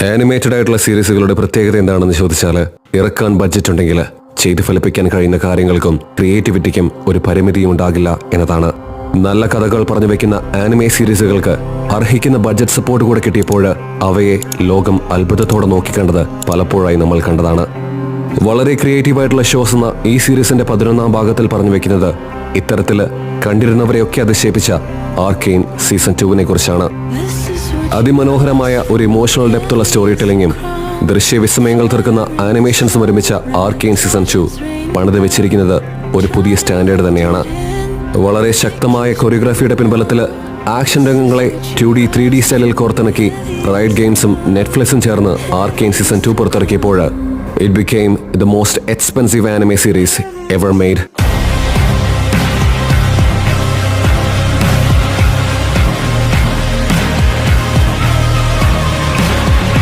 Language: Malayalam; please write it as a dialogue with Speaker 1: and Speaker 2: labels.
Speaker 1: ആനിമേറ്റഡ് ആയിട്ടുള്ള സീരീസുകളുടെ പ്രത്യേകത എന്താണെന്ന് ചോദിച്ചാൽ ഇറക്കാൻ ബഡ്ജറ്റ് ഉണ്ടെങ്കിൽ ചെയ്ത് ഫലിപ്പിക്കാൻ കഴിയുന്ന കാര്യങ്ങൾക്കും ക്രിയേറ്റിവിറ്റിക്കും ഒരു പരിമിതിയും ഉണ്ടാകില്ല എന്നതാണ്. നല്ല കഥകൾ പറഞ്ഞു വെക്കുന്ന ആനിമേ സീരീസുകൾക്ക് അർഹിക്കുന്ന ബഡ്ജറ്റ് സപ്പോർട്ട് കൂടെ കിട്ടിയപ്പോൾ അവയെ ലോകം അത്ഭുതത്തോടെ നോക്കിക്കണ്ടത് പലപ്പോഴായി നമ്മൾ കണ്ടതാണ്. വളരെ ക്രിയേറ്റീവായിട്ടുള്ള ഷോസ് എന്ന ഈ സീരീസിന്റെ 11ാം ഭാഗത്തിൽ പറഞ്ഞു വെക്കുന്നത് ഇത്തരത്തില് കണ്ടിരുന്നവരെയൊക്കെ അതിശയിപ്പിച്ച ആർക്കെയിൻ സീസൺ 2-നെ കുറിച്ചാണ്. അതിമനോഹരമായ ഒരു ഇമോഷണൽ ഡെപ്തുള്ള സ്റ്റോറി ടെല്ലിങ്ങും ദൃശ്യവിസ്മയങ്ങൾ തീർക്കുന്ന ആനിമേഷൻസും ഒരുമിച്ച ആർക്കെയിൻ സീസൺ 2 പണിത് വെച്ചിരിക്കുന്നത് ഒരു പുതിയ സ്റ്റാൻഡേർഡ് തന്നെയാണ്. വളരെ ശക്തമായ കൊറിയോഗ്രാഫിയുടെ പിൻബലത്തിൽ ആക്ഷൻ രംഗങ്ങളെ 2D 3D സ്റ്റൈലിൽ കോർത്തിണക്കി റൈഡ് ഗെയിംസും നെറ്റ്ഫ്ലിക്സും ചേർന്ന് ആർക്കെയിൻ സീസൺ 2 പുറത്തിറക്കിയപ്പോൾ it became the most expensive anime series ever made.